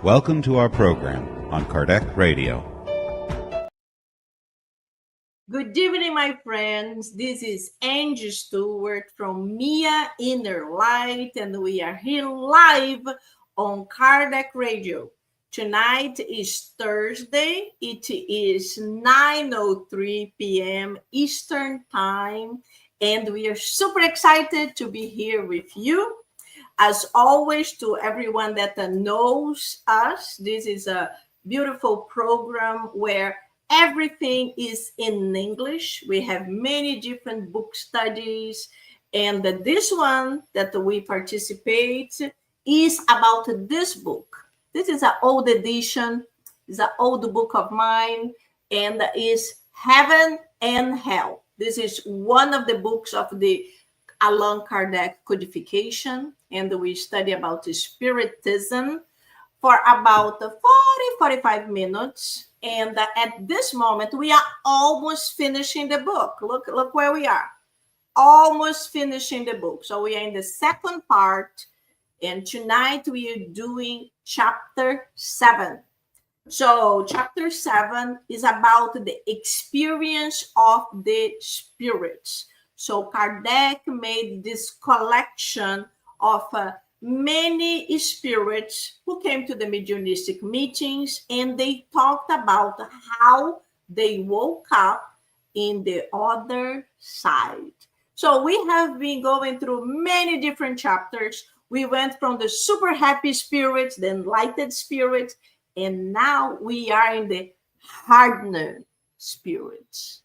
Welcome to our program on Kardec Radio. Good evening, my friends. This is Angy Stewart from Mia Innerlight, and we are here live on Kardec Radio. Tonight is Thursday. It is 9:03 p.m. Eastern Time, and we are super excited to be here with you. As always, to everyone that knows us, this is a beautiful program where everything is in English. We have many different book studies, and this one that we participate is about this book. This is an old edition, it's an old book of mine, and is Heaven and Hell. This is one of the books of the Allan Kardec codification, and we study about Spiritism for about 45 minutes. And at this moment, we are almost finishing the book. Look where we are. Almost finishing the book. So we are in the second part. And tonight we are doing chapter 7. So chapter 7 is about the experience of the spirits. So Kardec made this collection of many spirits who came to the mediumistic meetings, and they talked about how they woke up in the other side. So we have been going through many different chapters. We went from the super happy spirits, the enlightened spirits, and now we are in the hardened spirits.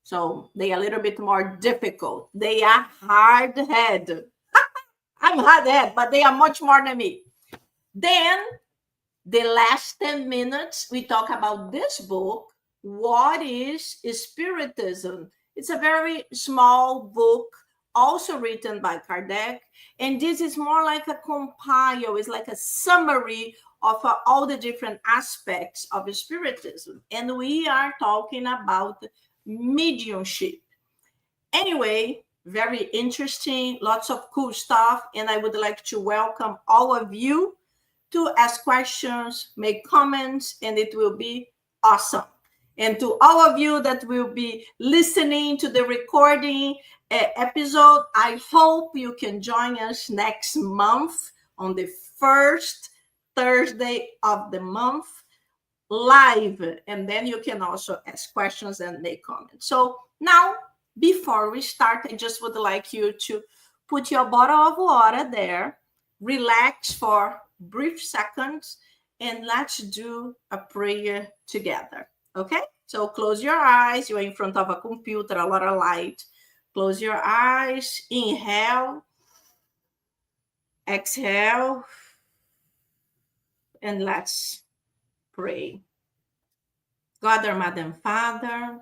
So they are a little bit more difficult. They are hard-headed. I'm hard-headed, but they are much more than me. Then the last 10 minutes, we talk about this book, What is Spiritism? It's a very small book, also written by Kardec. And this is more like a compile. It's like a summary of all the different aspects of Spiritism. And we are talking about mediumship. Anyway, very interesting, lots of cool stuff. And I would like to welcome all of you to ask questions, make comments, and it will be awesome. And to all of you that will be listening to the recording episode, I hope you can join us next month on the first Thursday of the month live. And then you can also ask questions and make comments. So now, before we start, I just would like you to put your bottle of water there, relax for brief seconds, and let's do a prayer together. Okay, so close your eyes. You're in front of a computer, a lot of light. Close your eyes. Inhale. Exhale. And let's pray. God, our Mother and Father,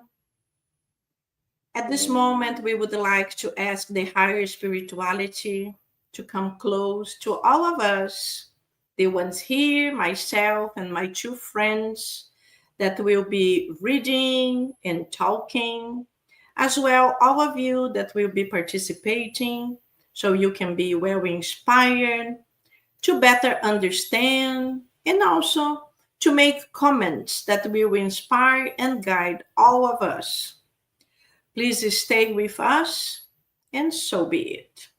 at this moment, we would like to ask the higher spirituality to come close to all of us, the ones here, myself, and my two friends that will be reading and talking, as well all of you that will be participating, so you can be well inspired to better understand and also to make comments that will inspire and guide all of us. Please stay with us, and so be it.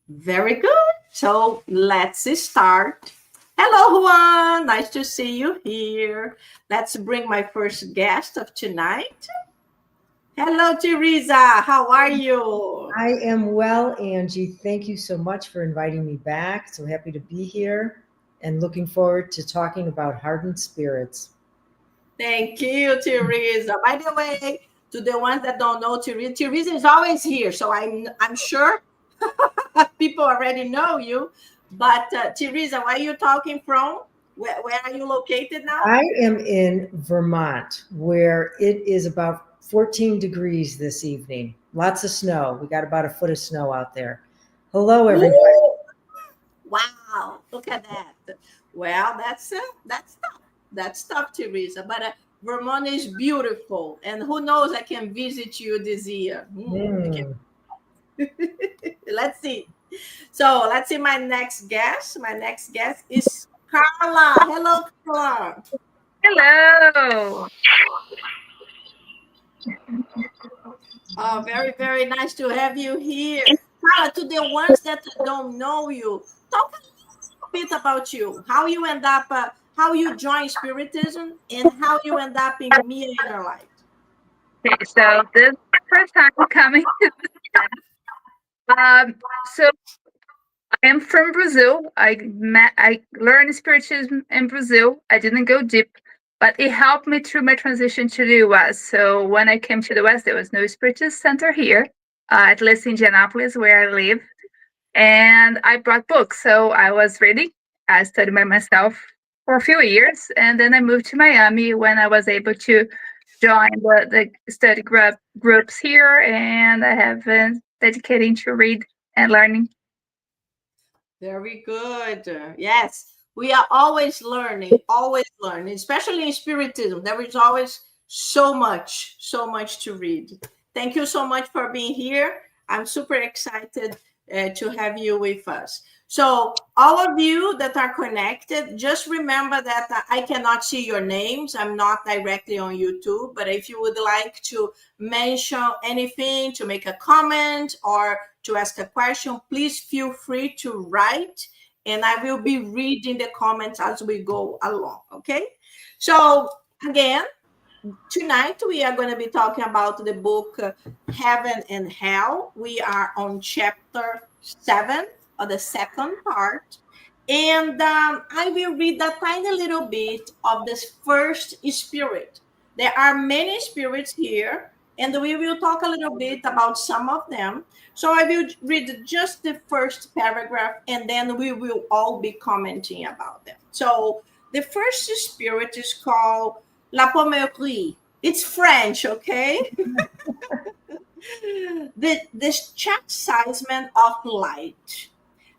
Very good. So let's start. Hello, Juan. Nice to see you here. Let's bring my first guest of tonight. Hello, Teresa. How are you? I am well, Angie. Thank you so much for inviting me back. So happy to be here and looking forward to talking about hardened spirits. Thank you, Teresa. By the way, to the ones that don't know Teresa, Teresa is always here. So I'm sure people already know you. But Teresa, where are you talking from? Where are you located now? I am in Vermont, where it is about 14 degrees this evening. Lots of snow. We got about a foot of snow out there. Hello, everybody. Ooh. Wow, look at that. Well, that's tough. That's tough, Teresa. But Vermont is beautiful, and who knows? I can visit you this year. Let's see. So let's see my next guest. My next guest is Carla. Hello, Carla. Hello. Oh, very, very nice to have you here. Carla, to the ones that don't know you, talk a little bit about you. How you end up, how you join Spiritism, and how you end up in Mia Innerlight. Okay, so this is my first time coming to this. So I am from Brazil. I learned spiritism in Brazil. I didn't go deep, but it helped me through my transition to the US. So when I came to the West, there was no spiritist center here, at least in Indianapolis, where I live. And I brought books, so I was reading. I studied by myself for a few years, and then I moved to Miami when I was able to join the study groups here, and I have been dedicating to read and learning. Very good. Yes, we are always learning, especially in Spiritism. There is always so much to read. Thank you so much for being here. I'm super excited to have you with us. So, all of you that are connected, just remember that I cannot see your names. I'm not directly on YouTube, but if you would like to mention anything, to make a comment, or to ask a question, please feel free to write, and I will be reading the comments as we go along, okay? So, again, tonight we are going to be talking about the book Heaven and Hell. We are on chapter 7, or the second part. And I will read a tiny little bit of this first spirit. There are many spirits here, and we will talk a little bit about some of them. So I will read just the first paragraph, and then we will all be commenting about them. So the first spirit is called La Pommerie. It's French, okay? The chastisement of light.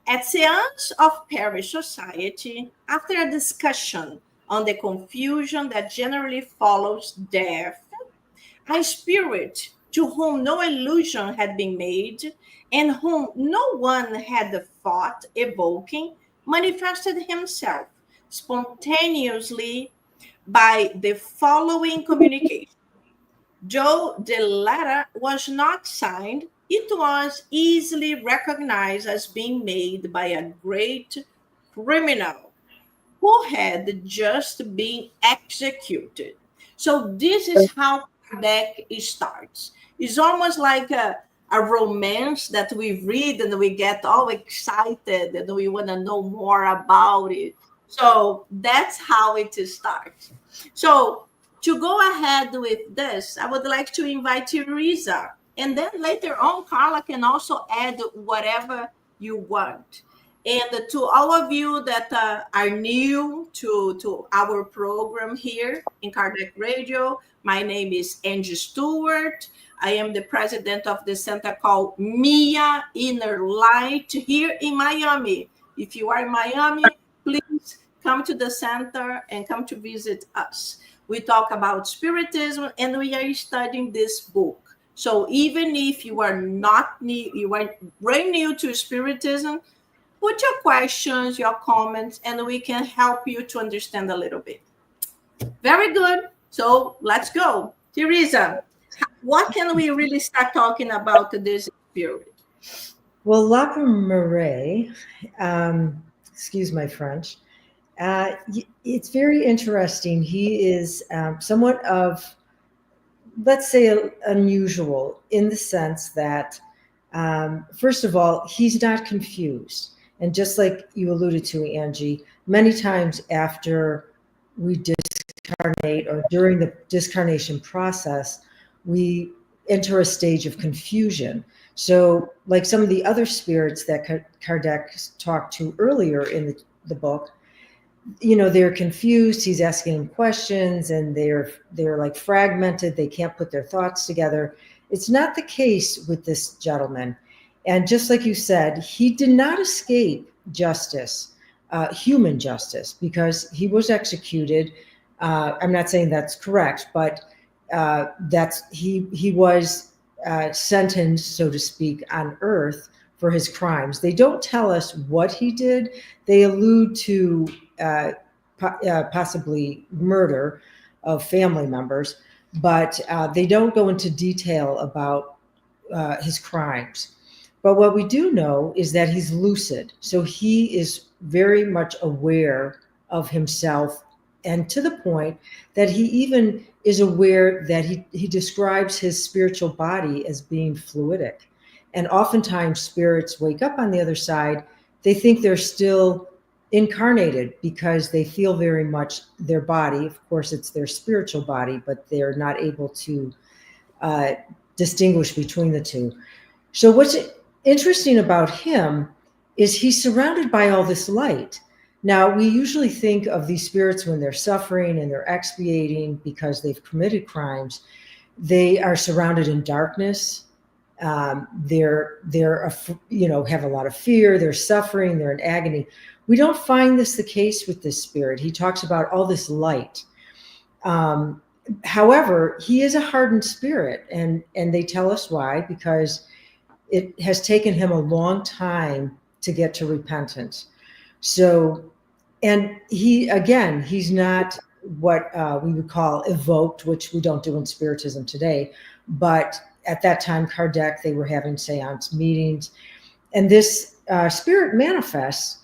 At seance of parish society, after a discussion on the confusion that generally follows death, a spirit to whom no illusion had been made and whom no one had the thought evoking manifested himself spontaneously by the following communication. Though the letter was not signed, it was easily recognized as being made by a great criminal who had just been executed. So this is how Kardec starts. It's almost like a romance that we read and we get all excited and we want to know more about it. So that's how it starts. So to go ahead with this, I would like to invite Teresa. And then later on, Carla can also add whatever you want. And to all of you that are new to our program here in Kardec Radio, my name is Angy Stewart. I am the president of the center called Mia Innerlight here in Miami. If you are in Miami, please come to the center and come to visit us. We talk about Spiritism and we are studying this book. So even if you are not new, you are brand new to Spiritism, put your questions, your comments, and we can help you to understand a little bit. Very good. So let's go. Teresa, what can we really start talking about this spirit? Well, La Pommerie, excuse my French, it's very interesting. He is somewhat of, let's say, unusual in the sense that, first of all, he's not confused. And just like you alluded to, Angy, many times after we discarnate or during the discarnation process, we enter a stage of confusion. So like some of the other spirits that Kardec talked to earlier in the book, you know, they're confused. He's asking them questions and they're like fragmented. They can't put their thoughts together. It's not the case with this gentleman. And just like you said, he did not escape justice, human justice, because he was executed. I'm not saying that's correct, but he was sentenced, so to speak, on earth for his crimes. They don't tell us what he did. They allude to possibly murder of family members, but they don't go into detail about his crimes. But what we do know is that he's lucid. So he is very much aware of himself, and to the point that he even is aware that he describes his spiritual body as being fluidic. And oftentimes spirits wake up on the other side. They think they're still incarnated because they feel very much their body. Of course, it's their spiritual body, but they're not able to distinguish between the two. So what's interesting about him is he's surrounded by all this light. Now, we usually think of these spirits when they're suffering and they're expiating because they've committed crimes. They are surrounded in darkness. They're have a lot of fear. They're suffering. They're in agony. We don't find this the case with this spirit. He talks about all this light. However, he is a hardened spirit, and they tell us why, because it has taken him a long time to get to repentance. So, and he's not what we would call evoked, which we don't do in Spiritism today. But at that time, Kardec, they were having seance meetings. And this spirit manifests.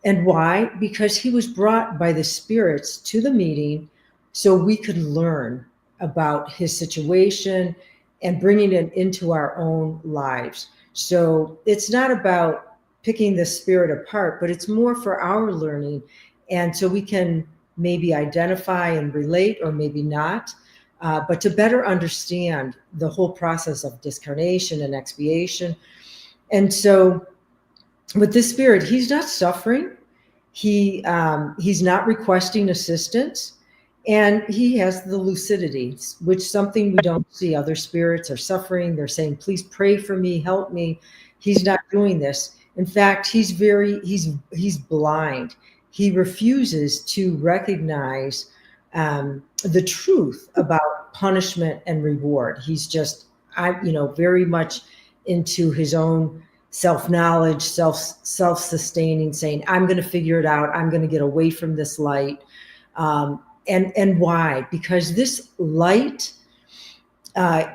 And why? Because he was brought by the spirits to the meeting so we could learn about his situation and bringing it into our own lives. So it's not about picking the spirit apart, but it's more for our learning. And so we can maybe identify and relate, or maybe not, but to better understand the whole process of discarnation and expiation. And so with this spirit, he's not suffering. He's not requesting assistance. And he has the lucidity, which is something we don't see. Other spirits are suffering. They're saying, please pray for me, help me. He's not doing this. In fact, he's blind. He refuses to recognize the truth about punishment and reward. He's just, very much into his own self-knowledge, self-sustaining, saying, I'm going to figure it out. I'm going to get away from this light. And why? Because this light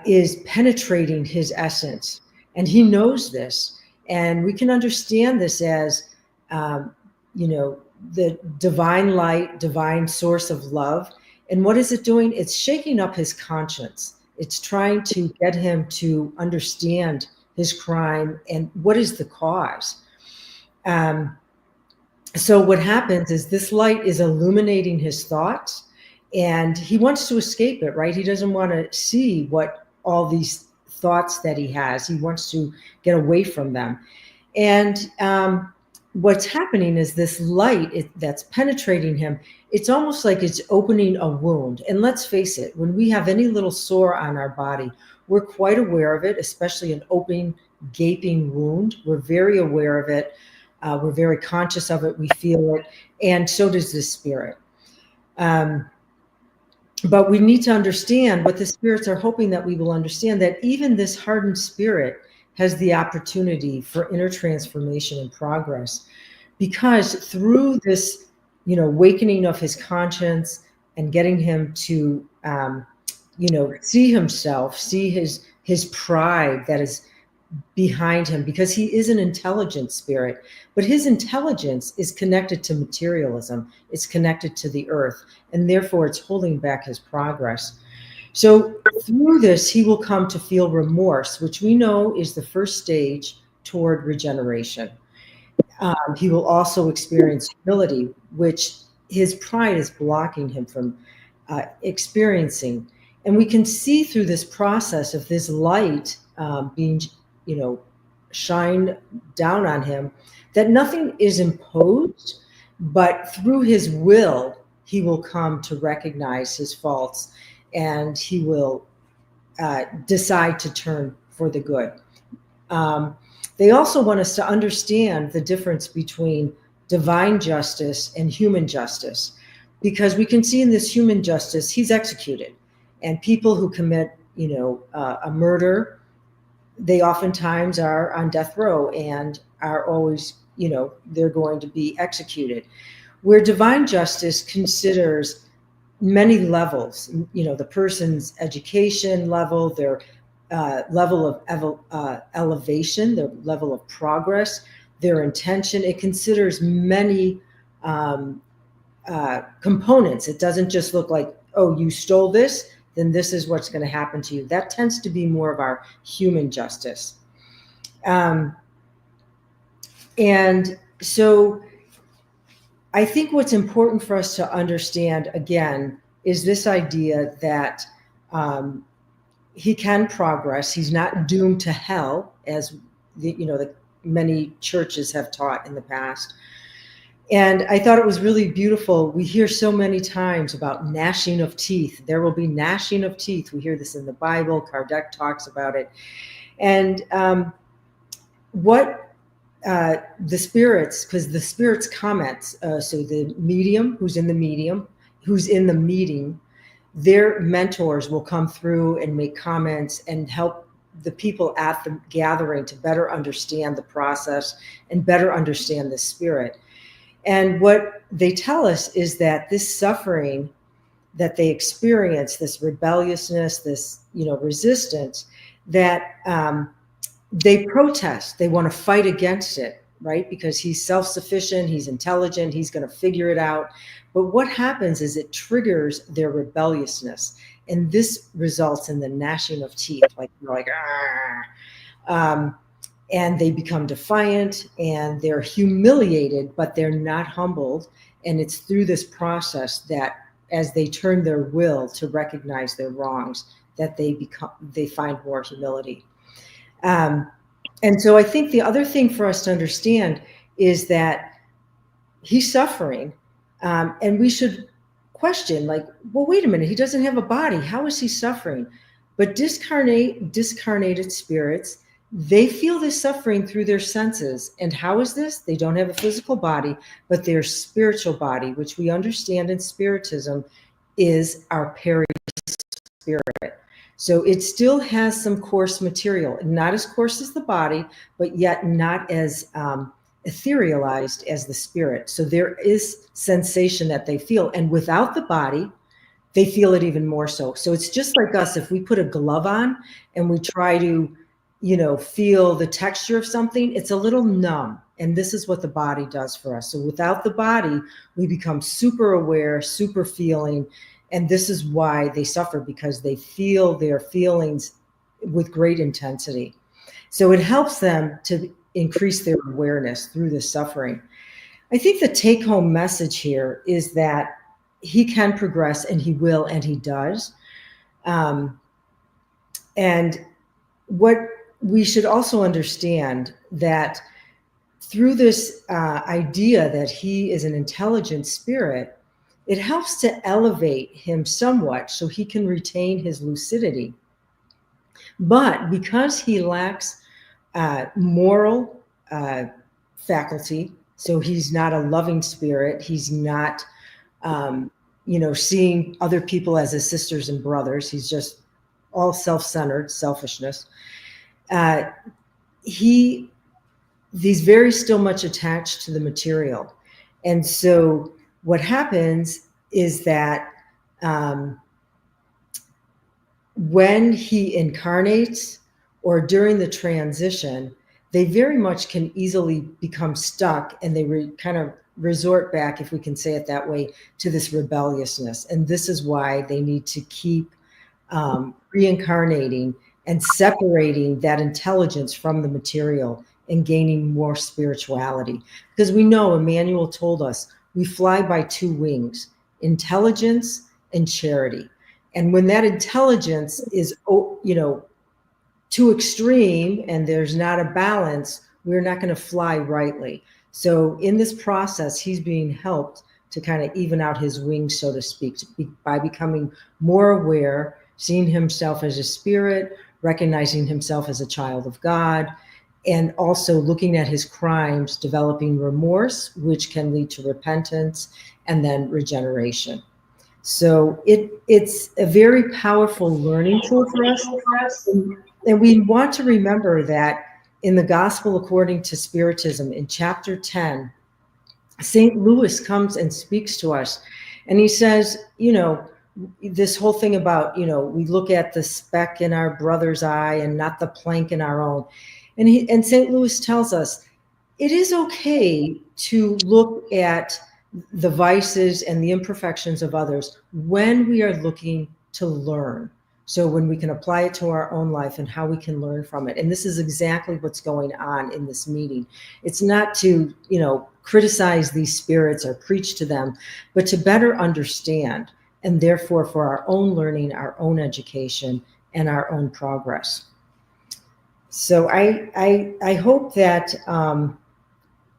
is penetrating his essence, and he knows this. And we can understand this as, the divine light, divine source of love. And what is it doing? It's shaking up his conscience. It's trying to get him to understand his crime and what is the cause. So what happens is this light is illuminating his thoughts, and he wants to escape it, right? He doesn't want to see what all these thoughts that he has. He wants to get away from them. And what's happening is this light that's penetrating him, it's almost like it's opening a wound. And let's face it, when we have any little sore on our body, we're quite aware of it, especially an open, gaping wound. We're very aware of it. We're very conscious of it. We feel it. And so does the spirit. But we need to understand what the spirits are hoping that we will understand, that even this hardened spirit has the opportunity for inner transformation and progress, because through this, awakening of his conscience and getting him to, see himself, see his pride that is behind him, because he is an intelligent spirit, but his intelligence is connected to materialism. It's connected to the earth, and therefore it's holding back his progress. So through this, he will come to feel remorse, which we know is the first stage toward regeneration. He will also experience humility, which his pride is blocking him from experiencing. And we can see through this process of this light being, shined down on him, that nothing is imposed, but through his will, he will come to recognize his faults, and he will decide to turn for the good. They also want us to understand the difference between divine justice and human justice, because we can see in this human justice, he's executed, and people who commit, a murder, they oftentimes are on death row and are always, they're going to be executed. Where divine justice considers many levels, the person's education level, their level of elevation, their level of progress, their intention. It considers many components. It doesn't just look like, oh, you stole this, then this is what's going to happen to you. That tends to be more of our human justice. And so I think what's important for us to understand, again, is this idea that he can progress. He's not doomed to hell, as the many churches have taught in the past. And I thought it was really beautiful. We hear so many times about gnashing of teeth. There will be gnashing of teeth. We hear this in the Bible. Kardec talks about it. And what the spirits, because the spirits comments, so the medium, who's in the meeting, their mentors will come through and make comments and help the people at the gathering to better understand the process and better understand the spirit. And what they tell us is that this suffering that they experience, this rebelliousness, this, resistance, that they protest. They want to fight against it, right? Because he's self-sufficient, he's intelligent, he's going to figure it out. But what happens is it triggers their rebelliousness. And this results in the gnashing of teeth, like, and they become defiant and they're humiliated, but they're not humbled. And it's through this process that as they turn their will to recognize their wrongs, that they find more humility. And so I think the other thing for us to understand is that he's suffering, and we should question, like, well, wait a minute, he doesn't have a body. How is he suffering? But discarnated spirits, they feel this suffering through their senses. And how is this? They don't have a physical body, but their spiritual body, which we understand in Spiritism is our perispirit. So it still has some coarse material, not as coarse as the body, but yet not as etherealized as the spirit. So there is sensation that they feel. And without the body, they feel it even more so. So it's just like us. If we put a glove on and we try to, feel the texture of something, it's a little numb. And this is what the body does for us. So without the body, we become super aware, super feeling. And this is why they suffer, because they feel their feelings with great intensity. So it helps them to increase their awareness through the suffering. I think the take-home message here is that he can progress, and he will, and he does. And what we should also understand that through this idea that he is an intelligent spirit, it helps to elevate him somewhat so he can retain his lucidity. But because he lacks moral faculty, so he's not a loving spirit, he's not, seeing other people as his sisters and brothers, he's just all self-centered, selfishness. He's very still much attached to the material. And so what happens is that when he incarnates or during the transition, they very much can easily become stuck, and they kind of resort back, if we can say it that way, to this rebelliousness. And this is why they need to keep reincarnating and separating that intelligence from the material and gaining more spirituality. Because we know Emmanuel told us we fly by two wings, intelligence and charity. And when that intelligence is, too extreme and there's not a balance, we're not going to fly rightly. So in this process, he's being helped to kind of even out his wings, so to speak, by becoming more aware, seeing himself as a spirit, recognizing himself as a child of God, and also looking at his crimes, developing remorse, which can lead to repentance and then regeneration. So it's a very powerful learning tool for us. And we want to remember that in the Gospel according to Spiritism, in chapter 10, St. Louis comes and speaks to us, and he says, this whole thing about, we look at the speck in our brother's eye and not the plank in our own. And St. Louis tells us it is okay to look at the vices and the imperfections of others when we are looking to learn. So when we can apply it to our own life and how we can learn from it. And this is exactly what's going on in this meeting. It's not to, criticize these spirits or preach to them, but to better understand, and therefore for our own learning, our own education, and our own progress. So I hope that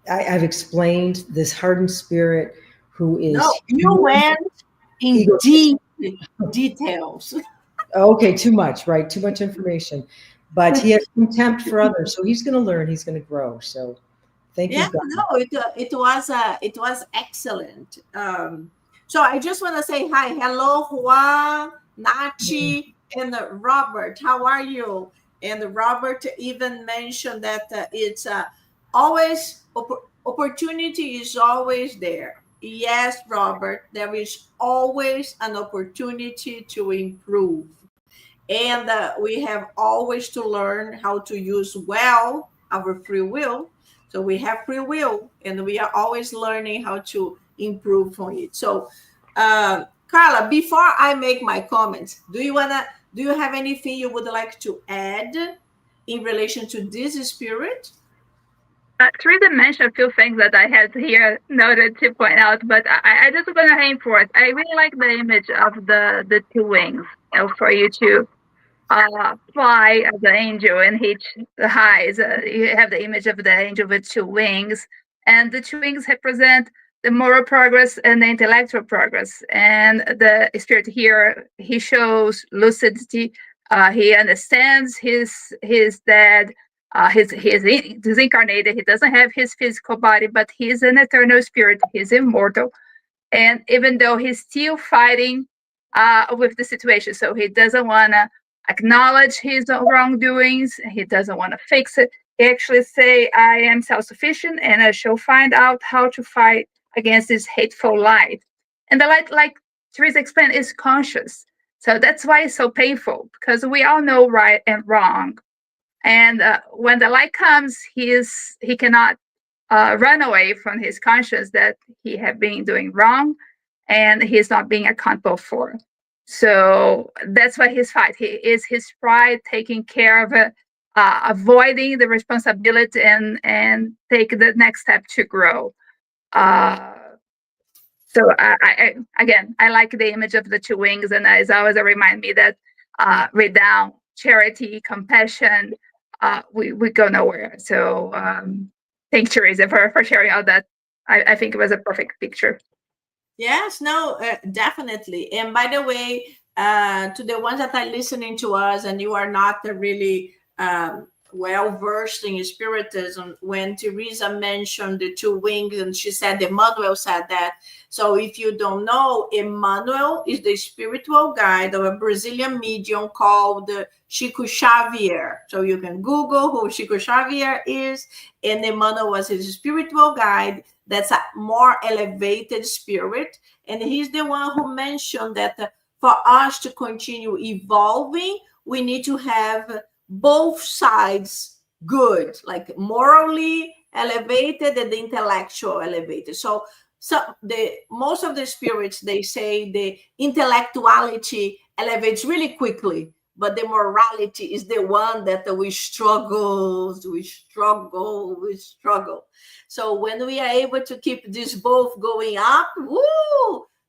I've explained this hardened spirit who is... No, you went in deep details. Okay, too much, right? Too much information. But he has contempt for others, so he's going to learn, he's going to grow. So thank you, God. No, it was excellent. So I just want to say hi. Hello, Juan, Nachi, and Robert. How are you? And Robert even mentioned that it's always opportunity is always there. Yes, Robert, there is always an opportunity to improve. And we have always to learn how to use well our free will. So we have free will, and we are always learning how to improve from it. So, Carla, before I make my comments, do you have anything you would like to add in relation to this spirit? Teresa mentioned a few things that I had here noted to point out, but I just want to reinforce. I really like the image of the two wings, for you to fly as an angel and hit the highs. You have the image of the angel with two wings, and the two wings represent the moral progress and the intellectual progress. And the spirit here, he shows lucidity. He understands his dead. He's incarnated. He doesn't have his physical body, but he's an eternal spirit. He's immortal. And even though he's still fighting with the situation, so he doesn't want to acknowledge his wrongdoings. He doesn't want to fix it. He actually say, I am self-sufficient and I shall find out how to fight against this hateful light. And the light, like Teresa explained, is conscious. So that's why it's so painful, because we all know right and wrong. And when the light comes, he cannot run away from his conscience that he have been doing wrong and he's not being accountable for. So that's why his fight. He is his pride taking care of it, avoiding the responsibility and take the next step to grow. So I like the image of the two wings, and it's always a remind me that without charity, compassion, we go nowhere. So thanks, Teresa, for sharing all that. I think it was a perfect picture. Yes, no, definitely. And by the way, to the ones that are listening to us and you are not really well versed in Spiritism, when Teresa mentioned the two wings and she said Emmanuel said that. So if you don't know, Emmanuel is the spiritual guide of a Brazilian medium called Chico Xavier. So you can Google who Chico Xavier is, and Emmanuel was his spiritual guide. That's a more elevated spirit. And he's the one who mentioned that for us to continue evolving, we need to have both sides good, like morally elevated and intellectual elevated. So most of the spirits, they say the intellectuality elevates really quickly, but the morality is the one that we struggle. So when we are able to keep this both going up,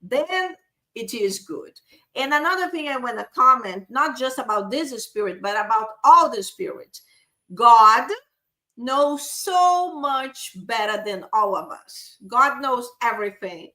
then it is good. And another thing I want to comment, not just about this spirit, but about all the spirits. God knows so much better than all of us. God knows everything.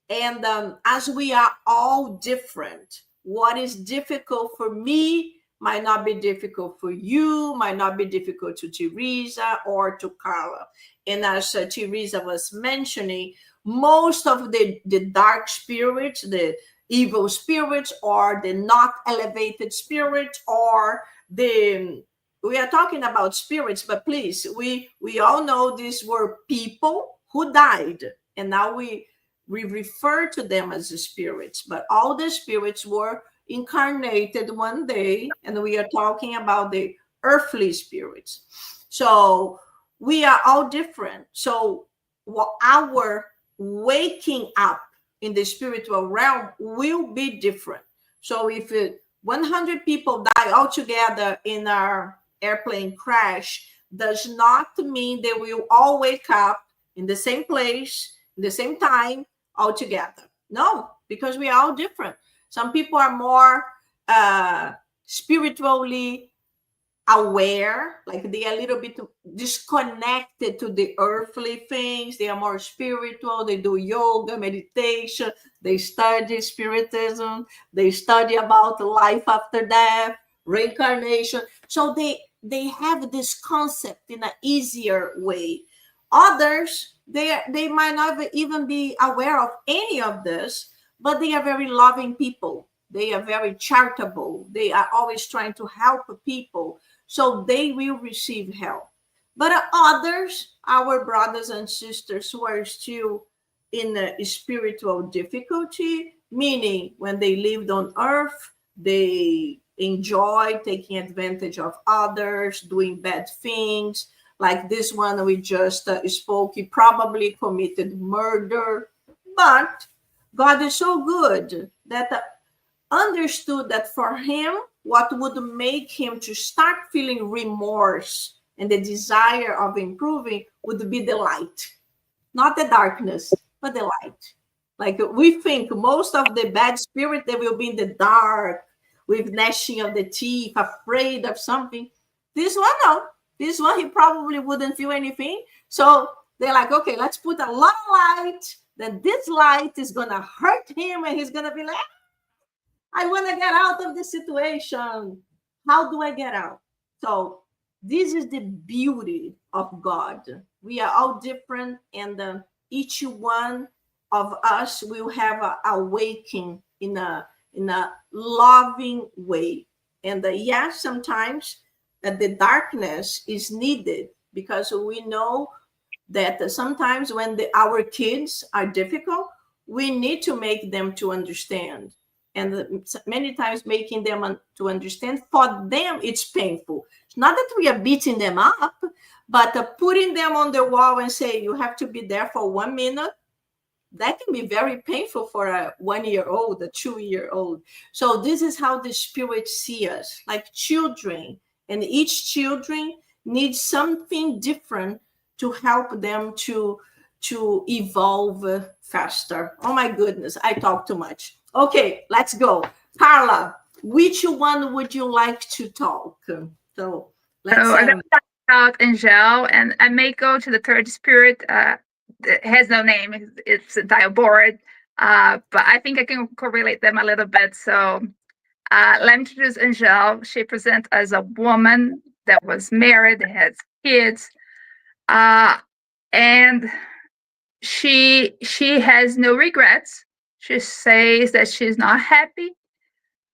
And as we are all different, what is difficult for me might not be difficult for you, might not be difficult to Teresa or to Carla. And as Teresa was mentioning, most of the dark spirits, the evil spirits, or the not elevated spirits, or the we are talking about spirits, but please, we all know these were people who died, and now we refer to them as the spirits, but all the spirits were incarnated one day, and we are talking about the earthly spirits. So we are all different. So our waking up in the spiritual realm will be different. So if 100 people die altogether in our airplane crash, does not mean they will all wake up in the same place, in the same time, all together. No, because we are all different. Some people are more spiritually aware, like they are a little bit disconnected to the earthly things. They are more spiritual. They do yoga, meditation. They study spiritism. They study about life after death, reincarnation. So they have this concept in an easier way. Others, they might not even be aware of any of this, but they are very loving people. They are very charitable. They are always trying to help people. So they will receive help. But others, our brothers and sisters who are still in a spiritual difficulty, meaning when they lived on earth, they enjoy taking advantage of others, doing bad things. Like this one we just spoke, he probably committed murder. But God is so good that understood that for him, what would make him to start feeling remorse and the desire of improving would be the light, not the darkness, but the light. Like we think most of the bad spirit, they will be in the dark with gnashing of the teeth, afraid of something. This one, no. This one, he probably wouldn't feel anything. So they're like, okay, let's put a lot of light. Then this light is going to hurt him and he's going to be like, I want to get out of this situation. How do I get out? So this is the beauty of God. We are all different, and each one of us will have a awakening in a loving way. And yes, sometimes the darkness is needed, because we know that sometimes when our kids are difficult, we need to make them to understand. And many times making them to understand, for them it's painful. It's not that we are beating them up, but putting them on the wall and say you have to be there for 1 minute, that can be very painful for a 1-year-old, a 2-year-old. So this is how the spirits see us, like children, and each children needs something different to help them to evolve faster. Oh my goodness, I talk too much. Okay, let's go. Carla, which one would you like to talk? So let's I'm going to talk about Angel, and I may go to the third spirit. It has no name. It's a diaboard. But I think I can correlate them a little bit. So let me introduce Angel. She presents as a woman that was married, has kids, and she has no regrets. She says that she's not happy,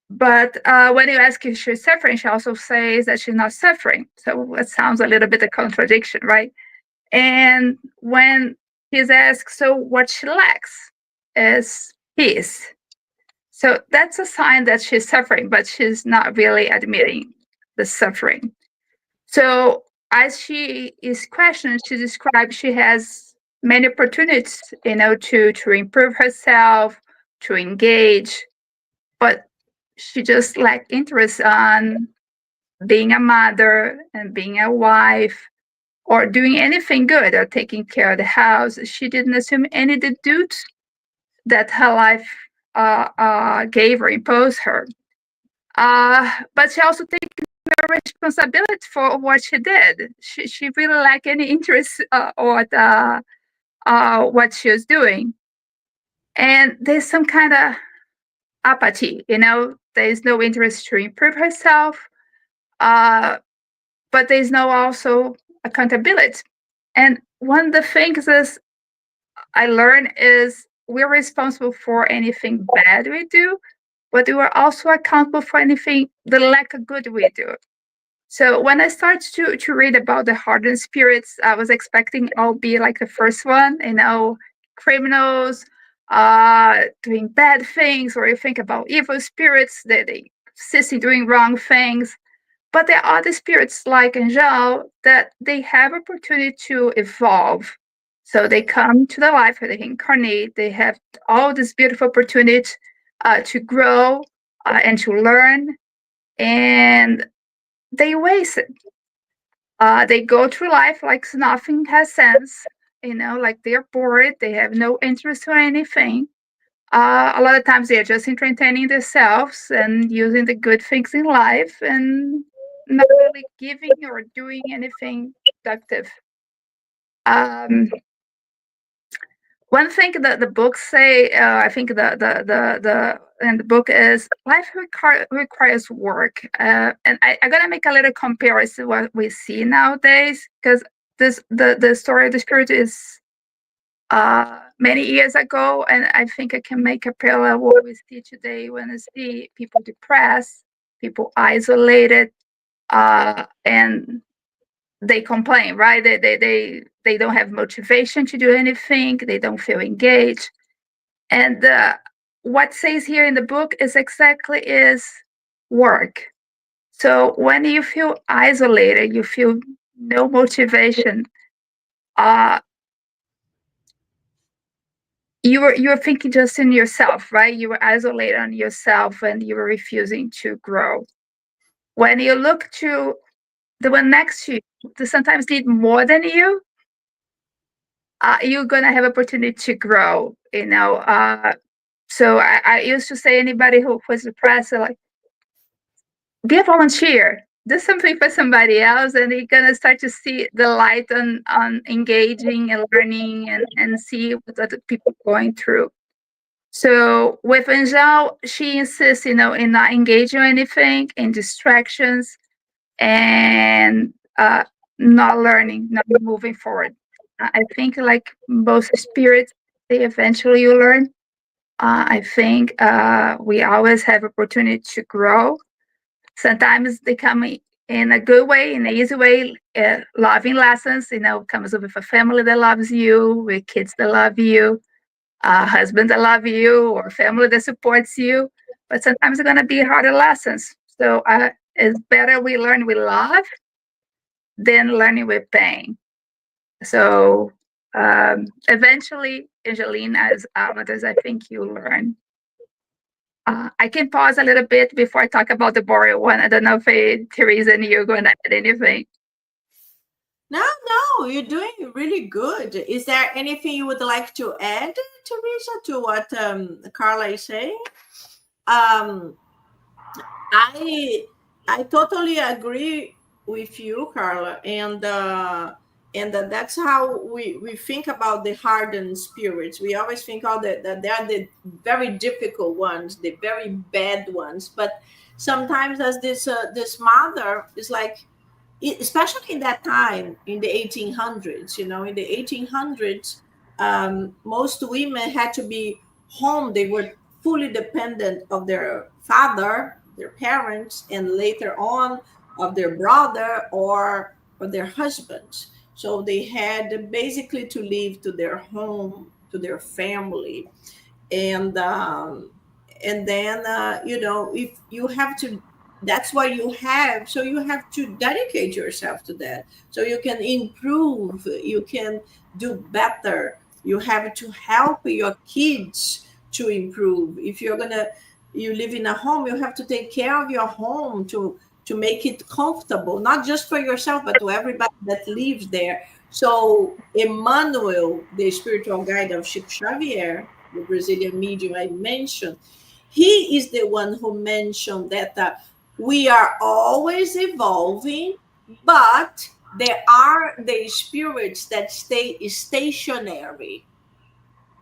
but when you ask if she's suffering, she also says that she's not suffering. So it sounds a little bit a contradiction, right? And when he's asked, so what she lacks is peace. So that's a sign that she's suffering, but she's not really admitting the suffering. So as she is questioned, she describes she has many opportunities, to improve herself, to engage, but she just lacked interest on being a mother and being a wife, or doing anything good, or taking care of the house. She didn't assume any of the duties that her life gave or imposed her. But she also takes no responsibility for what she did. She really lacked any interest or what she was doing. And there's some kind of apathy, there's no interest to improve herself, but there's no also accountability. And one of the things is I learned is we're responsible for anything bad we do, but we are also accountable for anything, the lack of good we do. So when I started to read about the hardened spirits, I was expecting I'll be like the first one, criminals doing bad things, or you think about evil spirits, they persist in doing wrong things. But there are the spirits like Angel that they have opportunity to evolve. So they come to the life, they incarnate, they have all this beautiful opportunity to grow and to learn, and they waste it. They go through life like nothing has sense, like they're bored, they have no interest or anything. A lot of times they're just entertaining themselves and using the good things in life and not really giving or doing anything productive. One thing that the books say, I think the in the book is life requires work, and I gotta make a little comparison what we see nowadays, because the story of the spirit is many years ago, and I think I can make a parallel what we see today when I see people depressed, people isolated, and they complain, right? They don't have motivation to do anything. They don't feel engaged. And what says here in the book is exactly is work. So when you feel isolated, you feel no motivation. You were thinking just in yourself, right? You were isolated on yourself, and you were refusing to grow. When you look to the one next to you, they sometimes need more than you. You're gonna have opportunity to grow. So I used to say anybody who was depressed, like, be a volunteer, do something for somebody else, and you're gonna start to see the light on engaging and learning and see what other people are going through. So with Angel, she insists, in not engaging in anything, in distractions, and not learning, not moving forward. I think, like most spirits, they eventually you learn. I think we always have opportunity to grow. Sometimes they come in a good way, in an easy way, loving lessons. Comes with a family that loves you, with kids that love you, a husband that loves you, or family that supports you. But sometimes it's gonna be harder lessons. So it's better we learn with love than learning with pain. So eventually, Angeline, as amateurs, I think you learn. I can pause a little bit before I talk about the boring one. I don't know if Teresa and you're going to add anything. No, you're doing really good. Is there anything you would like to add, Teresa, to what Carla is saying? Um, I totally agree with you, Carla, and that's how we think about the hardened spirits. We always think that they are the very difficult ones, the very bad ones. But sometimes, as this mother is like, especially in that time, in the 1800s, in the 1800s, most women had to be home. They were fully dependent of their father, their parents, and later on of their brother or their husbands. So they had basically to leave to their home, to their family. And then if you have to, that's what you have, so you have to dedicate yourself to that so you can improve, you can do better. You have to help your kids to improve. If you live in a home, you have to take care of your home to make it comfortable, not just for yourself but to everybody that lives there. So Emmanuel, the spiritual guide of Chico Xavier, the Brazilian medium I mentioned, he is the one who mentioned that we are always evolving, but there are the spirits that stay stationary.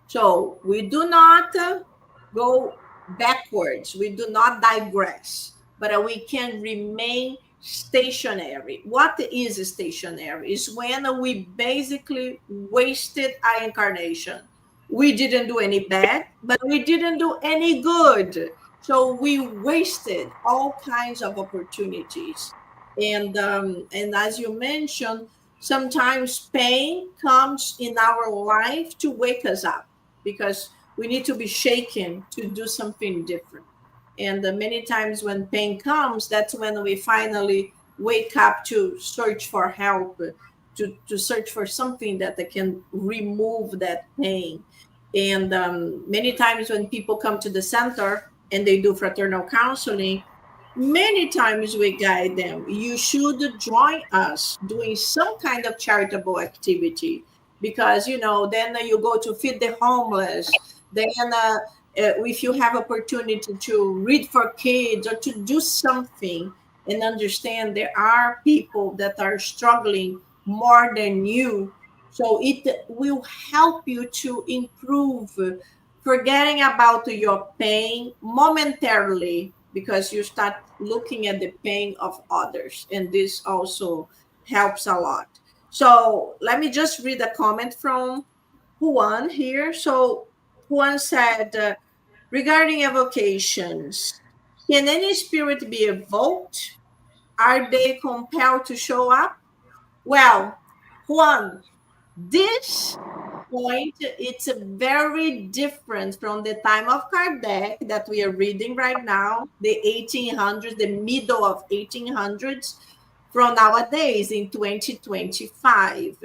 So we do not go backwards, we do not digress, but we can remain stationary. What is stationary? Is when we basically wasted our incarnation. We didn't do any bad, but we didn't do any good. So we wasted all kinds of opportunities. And as you mentioned, sometimes pain comes in our life to wake us up, because we need to be shaken to do something different. And many times when pain comes, that's when we finally wake up to search for help, to search for something that can remove that pain. And many times when people come to the center and they do fraternal counseling, many times we guide them. You should join us doing some kind of charitable activity, because then you go to feed the homeless. Then if you have opportunity to read for kids or to do something, and understand there are people that are struggling more than you, so it will help you to improve, forgetting about your pain momentarily, because you start looking at the pain of others, and this also helps a lot. So let me just read a comment from Juan here. So Juan said, regarding evocations, can any spirit be evoked? Are they compelled to show up? Well, Juan, this point, it's very different from the time of Kardec that we are reading right now, the 1800s, the middle of 1800s, from nowadays in 2025.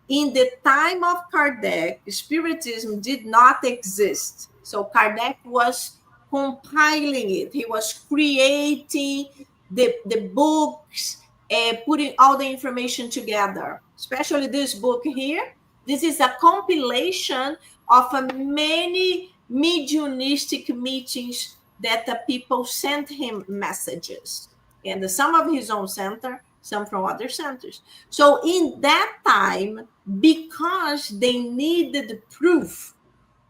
In the time of Kardec, Spiritism did not exist. So Kardec was compiling it. He was creating the books, putting all the information together, especially this book here. This is a compilation of many mediumistic meetings that the people sent him messages, and some of his own center, some from other centers. So in that time, because they needed proof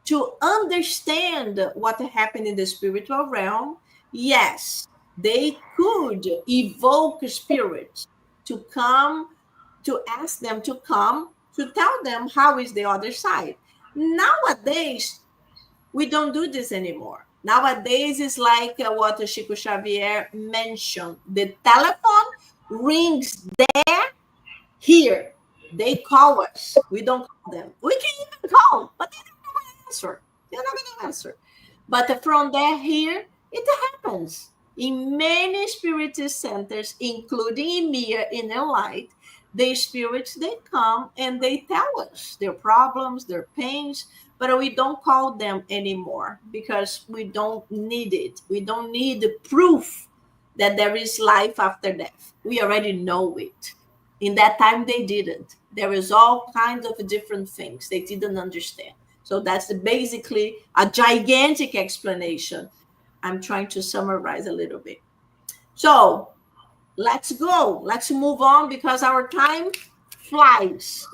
to understand what happened in the spiritual realm, yes, they could evoke spirits to come, to ask them to come, to tell them how is the other side. Nowadays, we don't do this anymore. Nowadays, it's like what Chico Xavier mentioned. The telephone rings there, here. They call us. We don't call them. We can even call, but they're not going to answer. They're not going to answer. But from there, here, it happens. In many spiritist centers, including in Mia, in Enlight, the spirits, they come and they tell us their problems, their pains, but we don't call them anymore because we don't need it. We don't need the proof that there is life after death. We already know it. In that time, they didn't. There is all kinds of different things they didn't understand. So that's basically a gigantic explanation. I'm trying to summarize a little bit. So let's go. Let's move on because our time flies.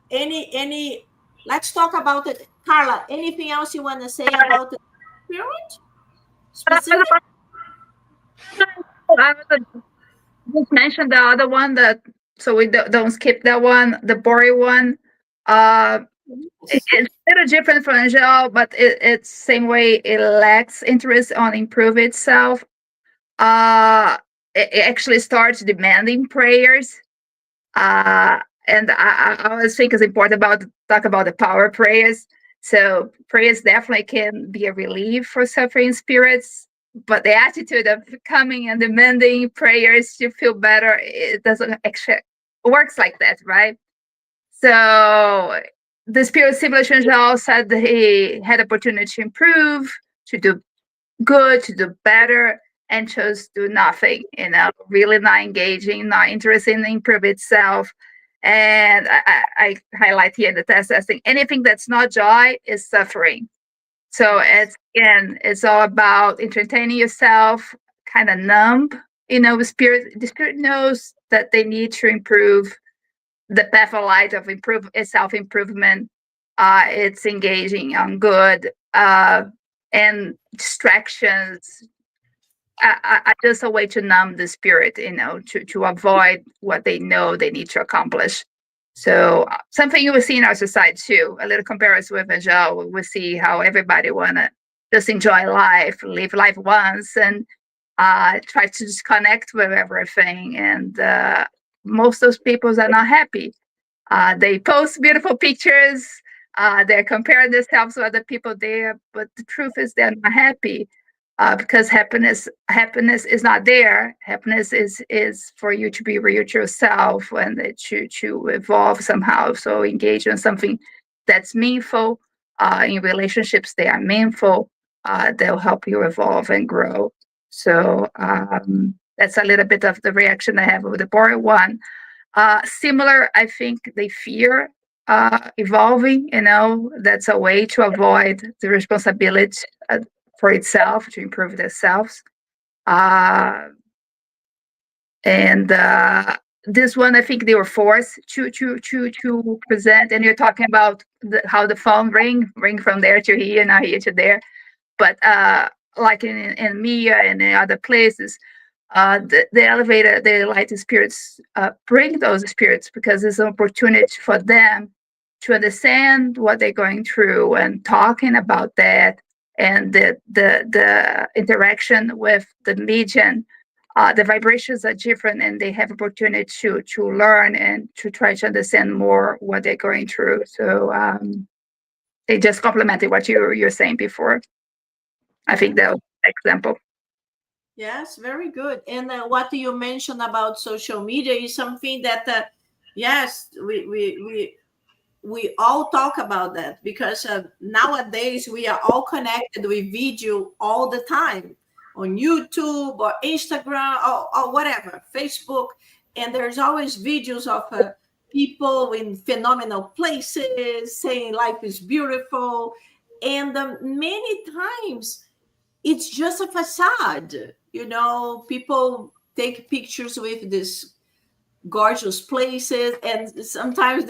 Any let's talk about it. Carla, anything else you want to say about the spirit? Specific? I just mentioned the other one, that so we don't skip that one, the boring one. It's a little different from Angel, but it's same way. It lacks interest on improve itself. It actually starts demanding prayers. And I always think it's important about talk about the power of prayers. So prayers definitely can be a relief for suffering spirits, but the attitude of coming and demanding prayers to feel better, it doesn't actually works like that, right? So the spirit similar to Angel said that he had opportunity to improve, to do good, to do better, and chose to do nothing, really not engaging, not interested in improve itself. And I highlight here in the test testing, anything that's not joy is suffering. So it's all about entertaining yourself, kind of numb. The spirit knows that they need to improve the path of light of self-improvement. It's engaging on good, and distractions are just a way to numb the spirit, to avoid what they know they need to accomplish. So something you will see in our society too, a little comparison with Angel, we see how everybody want to just enjoy life, live life once, and try to disconnect with everything. And most of those people are not happy. They post beautiful pictures. They compare themselves to other people there, but the truth is they're not happy because happiness is not there. Happiness is for you to be real to yourself and to evolve somehow. So engage in something that's meaningful in relationships. They are meaningful. They'll help you evolve and grow. So that's a little bit of the reaction I have with the boring one. Similar, I think they fear evolving. That's a way to avoid the responsibility for itself, to improve themselves. And this one, I think they were forced to present. And you're talking about how the phone ring from there to here, now here to there. But like in Mia and in other places, the elevator, the enlightened spirits bring those spirits because it's an opportunity for them to understand what they're going through and talking about that, and the interaction with the medium. The vibrations are different, and they have opportunity to learn and to try to understand more what they're going through. So they just complemented what you're saying before. I think that was an example. Yes, very good. And what you mentioned about social media is something that, yes, we all talk about that, because nowadays we are all connected with video all the time on YouTube or Instagram or whatever, Facebook. And there's always videos of people in phenomenal places saying life is beautiful. And many times it's just a facade. People take pictures with this gorgeous places, and sometimes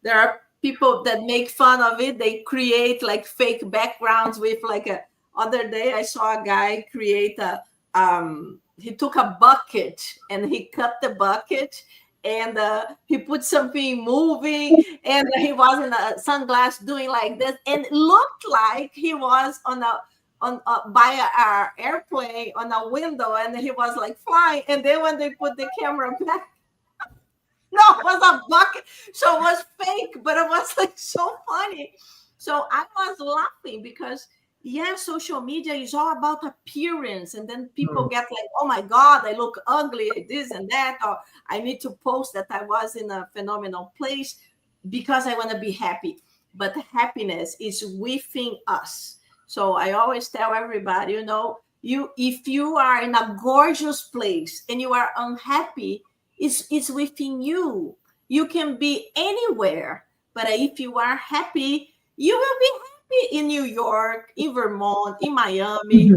there are people that make fun of it. They create like fake backgrounds with like a other day I saw a guy create he took a bucket and he cut the bucket, and he put something moving, and he was in a sunglass doing like this, and it looked like he was by an airplane on a window, and he was like flying. And then when they put the camera back, no, it was a bucket. So it was fake, but it was like so funny. So I was laughing because, yeah, social media is all about appearance. And then people get like, oh my God, I look ugly, this and that. Or I need to post that I was in a phenomenal place because I want to be happy. But happiness is within us. So I always tell everybody, if you are in a gorgeous place and you are unhappy, it's within you. You can be anywhere, but if you are happy, you will be happy in New York, in Vermont, in Miami.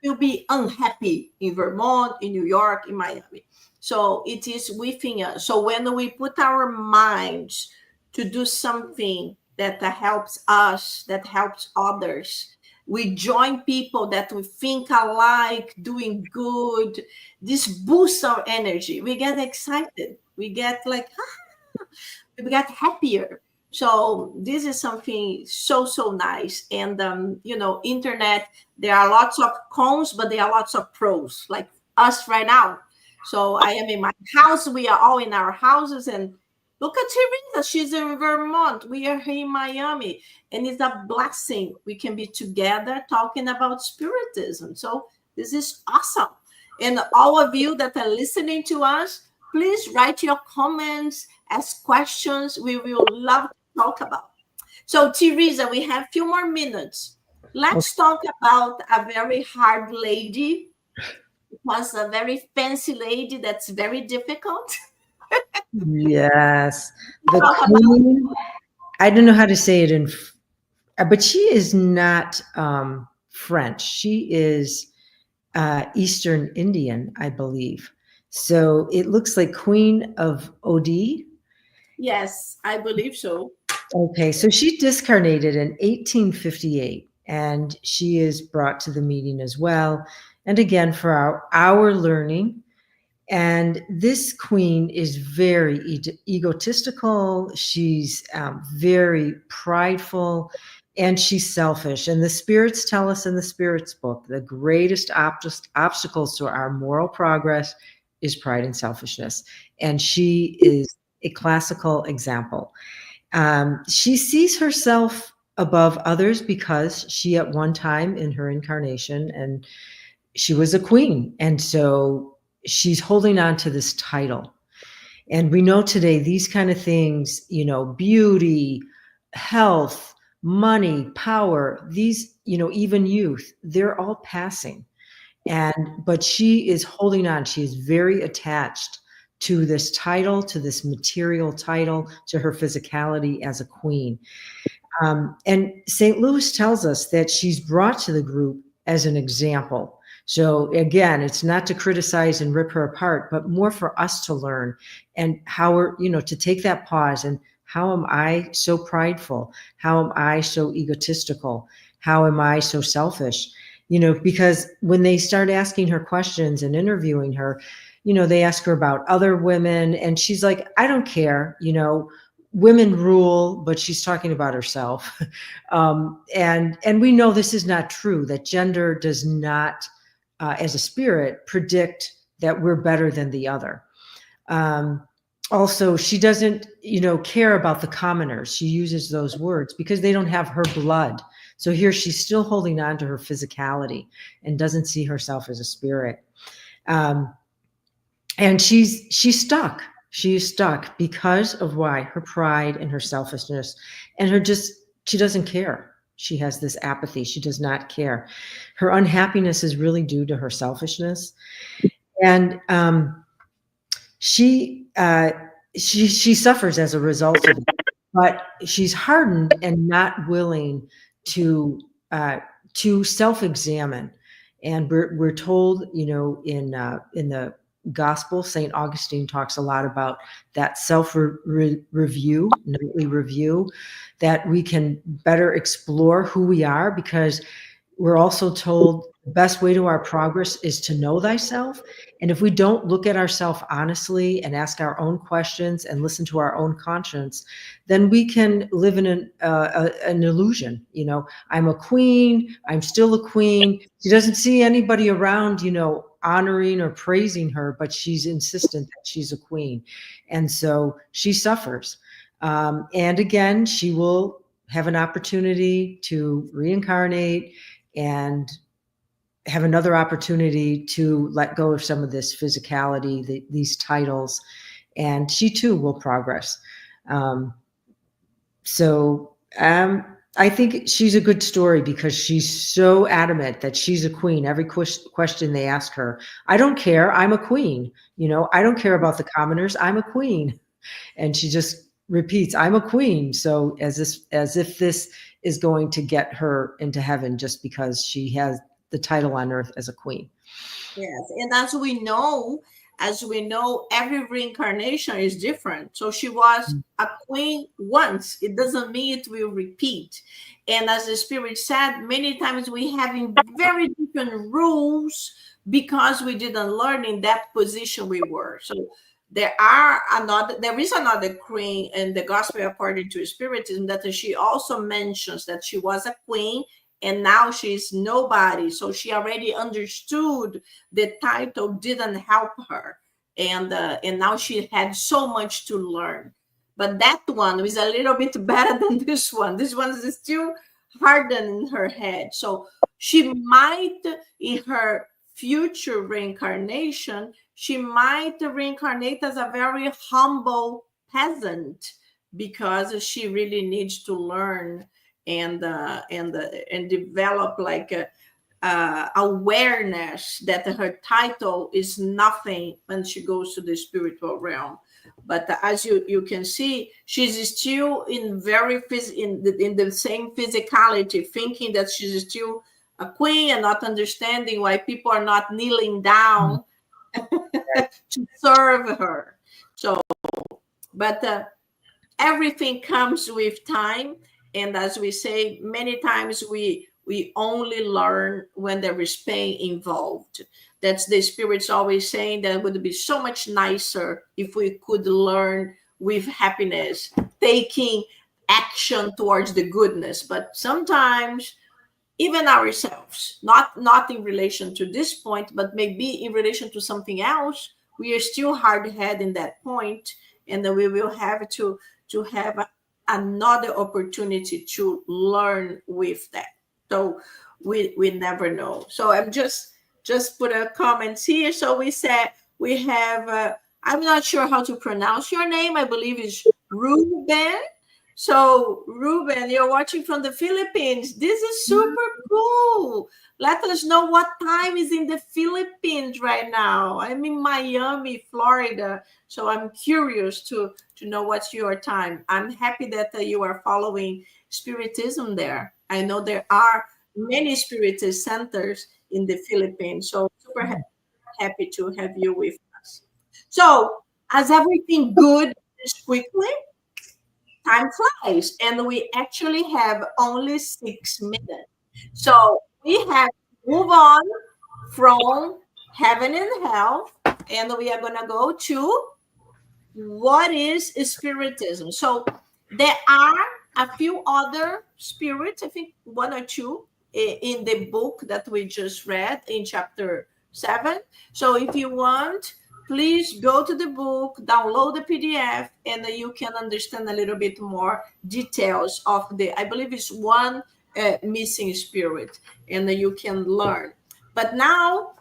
You'll be unhappy in Vermont, in New York, in Miami. So it is within us. So when we put our minds to do something that helps us, that helps others, we join people that we think alike, doing good. This boosts our energy. We get excited. We get like, we get happier. So this is something so nice. And internet, there are lots of cons, but there are lots of pros, like us right now. So I am in my house. We are all in our houses, and look at Teresa. She's in Vermont. We are here in Miami. And it's a blessing. We can be together talking about Spiritism. So this is awesome. And all of you that are listening to us, please write your comments, ask questions. We will love to talk about. So Teresa, we have a few more minutes. Let's talk about a very hard lady. It was a very fancy lady that's very difficult. Yes. The queen, I don't know how to say it but she is not French. She is Eastern Indian, I believe. So it looks like Queen of Odi. Yes, I believe so. Okay, so she discarnated in 1858, and she is brought to the meeting as well. And again, for our learning. And this queen is very egotistical. She's very prideful, and she's selfish. And the spirits tell us in the spirits book, the greatest obstacles to our moral progress is pride and selfishness. And she is a classical example. She sees herself above others because she at one time in her incarnation, and she was a queen. And so she's holding on to this title. And we know today these kind of things, you know, beauty, health, money, power, these, you know, even youth, they're all passing. But she is holding on. She is very attached to this title, to this material title, to her physicality as a queen. And St. Louis tells us that she's brought to the group as an example. So again, it's not to criticize and rip her apart, but more for us to learn and how we're, you know, to take that pause and how am I so prideful? How am I so egotistical? How am I so selfish? You know, because when they start asking her questions and interviewing her, you know, they ask her about other women and she's like, I don't care, you know, women rule, but she's talking about herself. And we know this is not true, that gender does not, as a spirit, predict that we're better than the other. Also, she doesn't, you know, care about the commoners. She uses those words because they don't have her blood. So here she's still holding on to her physicality and doesn't see herself as a spirit. And she's stuck. She is stuck because of why? Her pride and her selfishness and she doesn't care. She has this apathy. She does not care. Her unhappiness is really due to her selfishness. And she suffers as a result of it, but she's hardened and not willing to self-examine. And we're told, you know, in the Gospel, St. Augustine talks a lot about that self-review, nightly review, that we can better explore who we are, because we're also told the best way to our progress is to know thyself. And if we don't look at ourselves honestly and ask our own questions and listen to our own conscience, then we can live in an illusion. You know, I'm a queen, I'm still a queen. She doesn't see anybody around, you know, honoring or praising her, but she's insistent that she's a queen. And so she suffers. And again, she will have an opportunity to reincarnate and have another opportunity to let go of some of this physicality, these titles, and she too will progress. I think she's a good story because she's so adamant that she's a queen. Every question they ask her, I don't care, I'm a queen. You know, I don't care about the commoners, I'm a queen. And she just repeats, I'm a queen. So as if this is going to get her into heaven just because she has the title on earth as a queen. Yes, and as we know, every reincarnation is different. So she was a queen once. It doesn't mean it will repeat. And as the Spirit said, many times we having very different rules because we didn't learn in that position we were. So there is another queen in the Gospel according to Spiritism that she also mentions that she was a queen and now she's nobody. So she already understood the title didn't help her. And now she had so much to learn. But that one is a little bit better than this one. This one is still hardened in her head. So she might, in her future reincarnation, she might reincarnate as a very humble peasant because she really needs to learn and develop like a awareness that her title is nothing when she goes to the spiritual realm. But as you can see, she's still in the same physicality, thinking that she's still a queen and not understanding why people are not kneeling down to serve her. So, but everything comes with time. And as we say, many times we only learn when there is pain involved. That's the Spirit's always saying that it would be so much nicer if we could learn with happiness, taking action towards the goodness, but sometimes even ourselves, not in relation to this point, but maybe in relation to something else, we are still hard-headed in that point, and then we will have to have another opportunity to learn with that. So we never know. So I'm just put a comment here. So we said we have I'm not sure how to pronounce your name. I believe it's Ruben. So, Ruben, you're watching from the Philippines. This is super cool. Let us know what time is in the Philippines right now. I'm in Miami, Florida. So I'm curious to know what's your time. I'm happy that you are following Spiritism there. I know there are many Spiritist centers in the Philippines. So super happy to have you with us. So, as everything good is quickly, time flies, and we actually have only 6 minutes. So we have to move on from heaven and hell, and we are going to go to what is spiritism. So there are a few other spirits, I think one or two in the book that we just read in chapter 7. So if you want, please go to the book, download the PDF, and you can understand a little bit more details of I believe it's one missing spirit, and you can learn. But now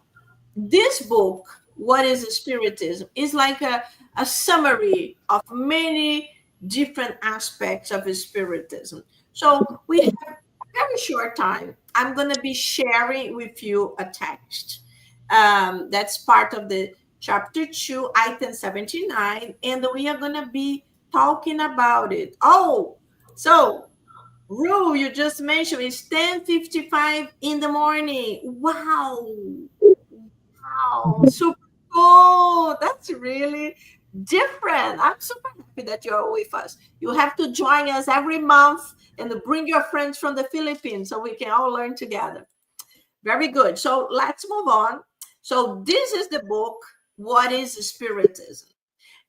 this book, What is Spiritism, is like a summary of many different aspects of Spiritism. So we have a very short time. I'm going to be sharing with you a text. That's part of the chapter 2, item 79, and we are going to be talking about it. Oh, so Rue, you just mentioned it's 10:55 in the morning. Wow. Wow, super cool. That's really different. I'm super happy that you're with us. You have to join us every month and bring your friends from the Philippines so we can all learn together. Very good. So let's move on. So this is the book, What is Spiritism?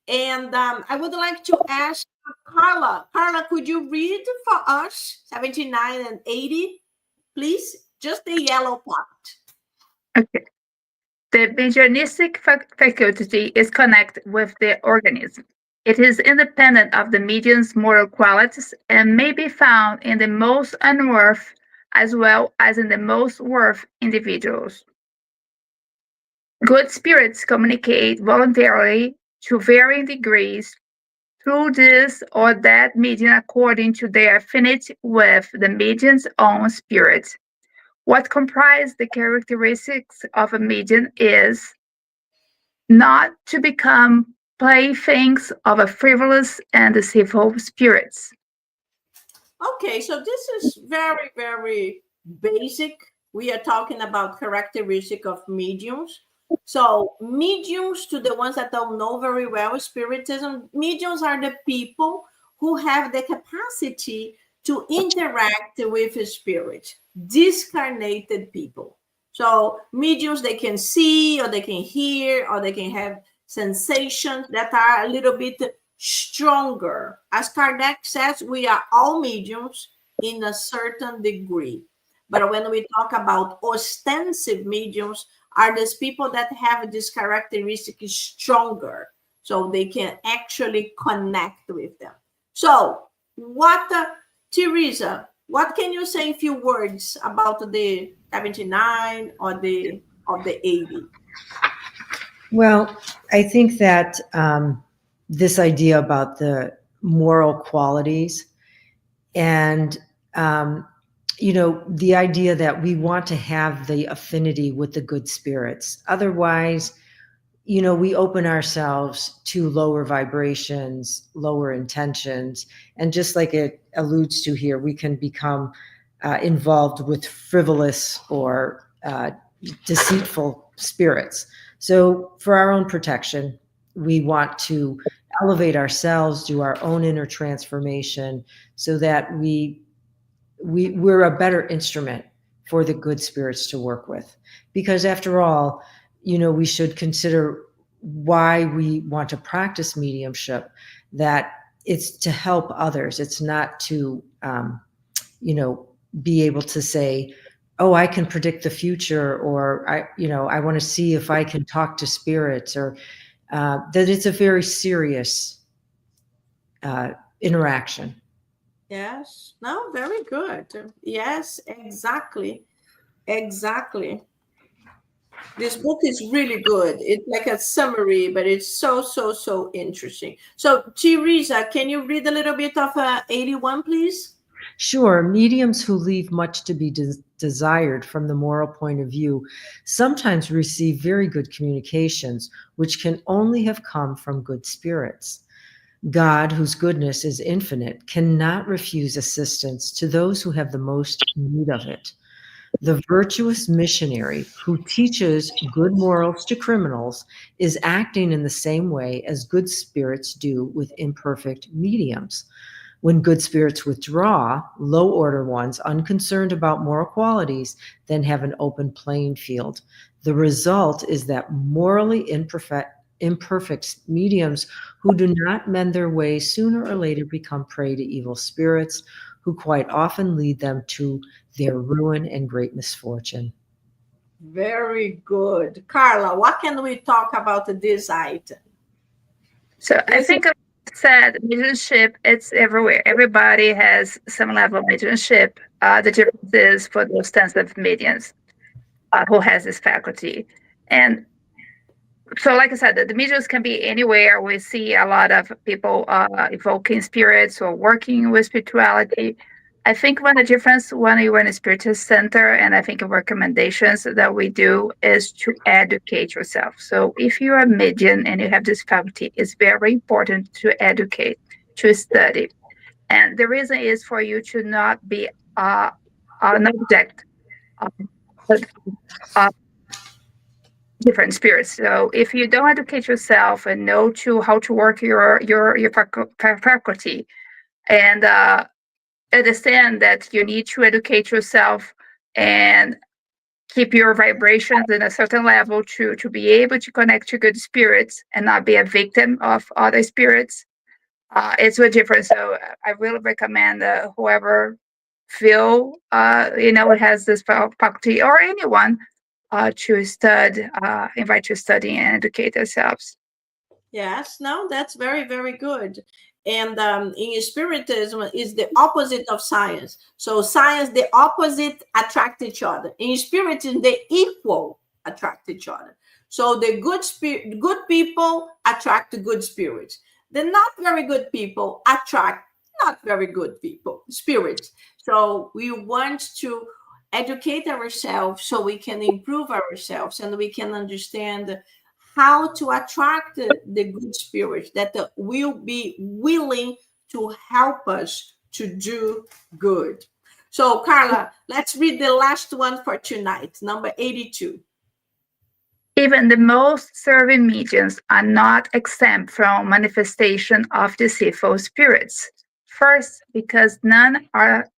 And I would like to ask Carla. Carla, could you read for us 79 and 80, please? Just the yellow part. Okay. The mediumistic faculty is connected with the organism. It is independent of the medium's moral qualities and may be found in the most unworthy as well as in the most worthy individuals. Good spirits communicate voluntarily to varying degrees through this or that medium according to their affinity with the medium's own spirit. What comprises the characteristics of a medium is not to become playthings of a frivolous and deceitful spirits. Okay, so this is very, very basic. We are talking about characteristic of mediums. So mediums, to the ones that don't know very well Spiritism, mediums are the people who have the capacity to interact with a spirit, discarnated people. So mediums, they can see or they can hear or they can have sensations that are a little bit stronger. As Kardec says, we are all mediums in a certain degree. But when we talk about ostensive mediums, are these people that have this characteristic stronger, so they can actually connect with them. So what, Teresa, what can you say a few words about the 79 or the 80? Well, I think that this idea about the moral qualities and the idea that we want to have the affinity with the good spirits. Otherwise, we open ourselves to lower vibrations, lower intentions. And just like it alludes to here, we can become involved with frivolous or deceitful spirits. So for our own protection, we want to elevate ourselves, do our own inner transformation so that we're a better instrument for the good spirits to work with. Because after all, we should consider why we want to practice mediumship, that it's to help others. It's not to, be able to say, oh, I can predict the future, or I want to see if I can talk to spirits, or that it's a very serious interaction. Yes. No, very good. Yes, exactly. Exactly. This book is really good. It's like a summary, but it's so, so, so interesting. So, Teresa, can you read a little bit of 81, please? Sure. Mediums who leave much to be desired from the moral point of view sometimes receive very good communications, which can only have come from good spirits. God, whose goodness is infinite, cannot refuse assistance to those who have the most need of it. The virtuous missionary who teaches good morals to criminals is acting in the same way as good spirits do with imperfect mediums. When good spirits withdraw, low order ones, unconcerned about moral qualities, then have an open playing field. The result is that morally imperfect mediums who do not mend their ways sooner or later become prey to evil spirits, who quite often lead them to their ruin and great misfortune. Very good. Carla, what can we talk about this item? So I think I said mediumship, it's everywhere. Everybody has some level of mediumship. The difference is for those sensitive mediums who has this faculty. And so, like I said, the mediums can be anywhere. We see a lot of people evoking spirits or working with spirituality. I think one of the difference when you're in a spiritist center, and I think recommendations that we do is to educate yourself. So if you're a medium and you have this faculty, it's very important to educate, to study. And the reason is for you to not be an object of different spirits. So if you don't educate yourself and know how to work your faculty, and understand that you need to educate yourself and keep your vibrations in a certain level to be able to connect to good spirits and not be a victim of other spirits, it's a difference. So I really recommend whoever feel has this faculty, or anyone, to study, invite to study and educate themselves. Yes, no, that's very, very good. And in Spiritism is the opposite of science. So science, the opposite attract each other. In Spiritism, the equal attract each other. So the good people attract the good spirits. The not very good people attract not very good people, spirits. So we want to educate ourselves so we can improve ourselves and we can understand how to attract the good spirits that will be willing to help us to do good. So, Carla, let's read the last one for tonight, number 82. Even the most serving mediums are not exempt from manifestation of deceitful spirits. First, because none are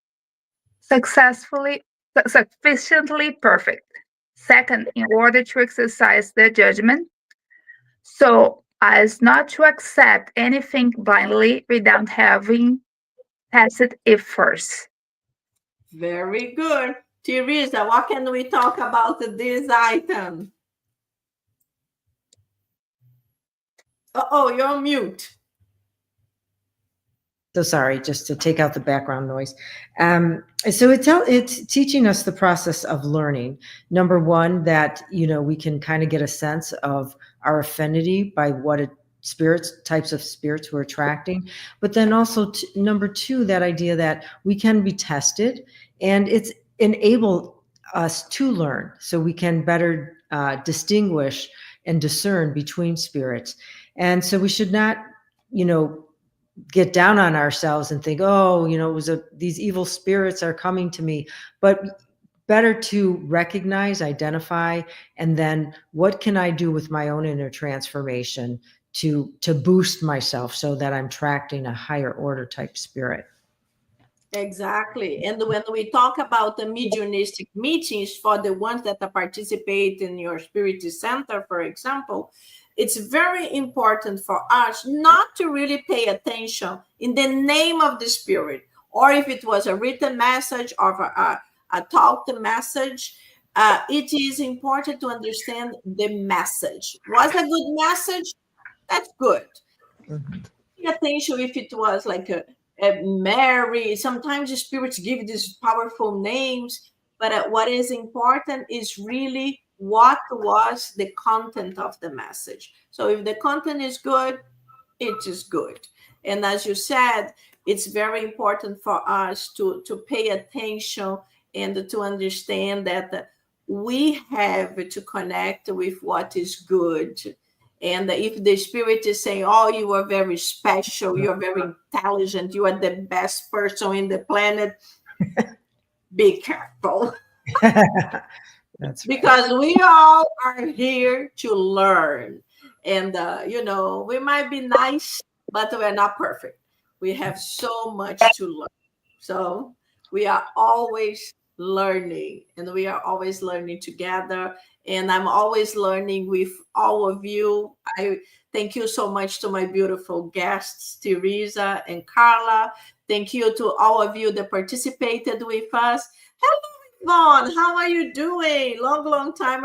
sufficiently perfect. Second, in order to exercise their judgment, so as not to accept anything blindly without having tested it first. Very good. Teresa, what can we talk about this item? Oh, you're on mute. So sorry, just to take out the background noise. So it's teaching us the process of learning. Number one, that we can kind of get a sense of our affinity by what types of spirits we're attracting. But then also number two, that idea that we can be tested, and it's enable us to learn, so we can better distinguish and discern between spirits. And so we should not, get down on ourselves and think, oh, it was these evil spirits are coming to me. But better to recognize, identify, and then what can I do with my own inner transformation to boost myself so that I'm attracting a higher order type spirit. Exactly. And when we talk about the mediumistic meetings, for the ones that participate in your Spiritist Center, for example, it's very important for us not to really pay attention in the name of the spirit, or if it was a written message or a talked message. It is important to understand the message. Was a good message? That's good. Mhm. Pay attention if it was like a Mary. Sometimes the spirits give these powerful names, but what is important is really what was the content of the message. So if the content is good, it is good. And as you said, it's very important for us to pay attention and to understand that we have to connect with what is good. And if the spirit is saying, oh, you are very special, you're very intelligent, you are the best person in the planet, be careful. That's right. Because we all are here to learn. And, we might be nice, but we're not perfect. We have so much to learn. So we are always learning, and we are always learning together. And I'm always learning with all of you. I thank you so much to my beautiful guests, Teresa and Carla. Thank you to all of you that participated with us. Hello, Yvonne, how are you doing? Long time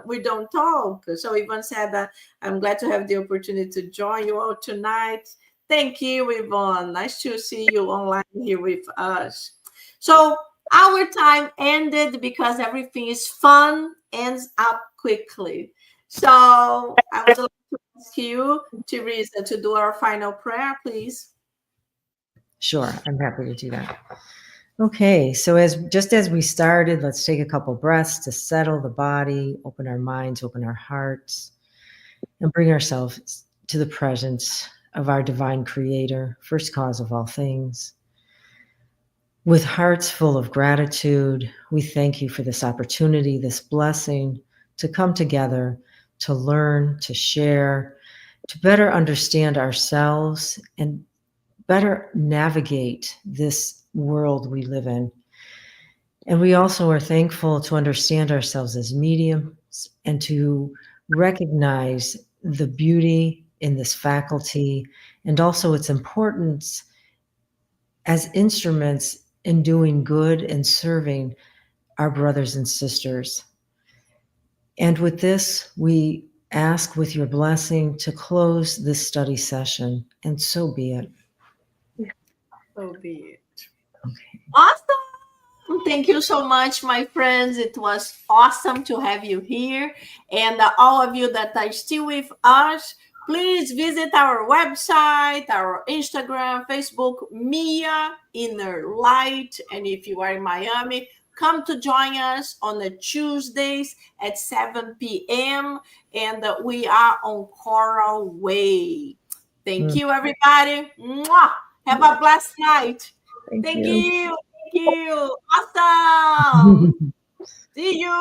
we don't talk. So Yvonne said that I'm glad to have the opportunity to join you all tonight. Thank you, Yvonne. Nice to see you online here with us. So our time ended because everything is fun, ends up quickly. So I would like to ask you, Teresa, to do our final prayer, please. Sure, I'm happy to do that. Okay, so as we started, let's take a couple breaths to settle the body, open our minds, open our hearts, and bring ourselves to the presence of our divine creator, first cause of all things. With hearts full of gratitude, we thank you for this opportunity, this blessing to come together, to learn, to share, to better understand ourselves and better navigate this world we live in. And we also are thankful to understand ourselves as mediums and to recognize the beauty in this faculty and also its importance as instruments in doing good and serving our brothers and sisters. And with this, we ask with your blessing to close this study session, and so be it. So be it. Okay. Awesome. Thank you so much, my friends. It was awesome to have you here. And all of you that are still with us, please visit our website, our Instagram, Facebook, Mia Innerlight. And if you are in Miami, come to join us on the Tuesdays at 7 p.m. And we are on Coral Way. Thank you, everybody. Mwah! Have a blessed night. Thank you. Thank you. Awesome. See you.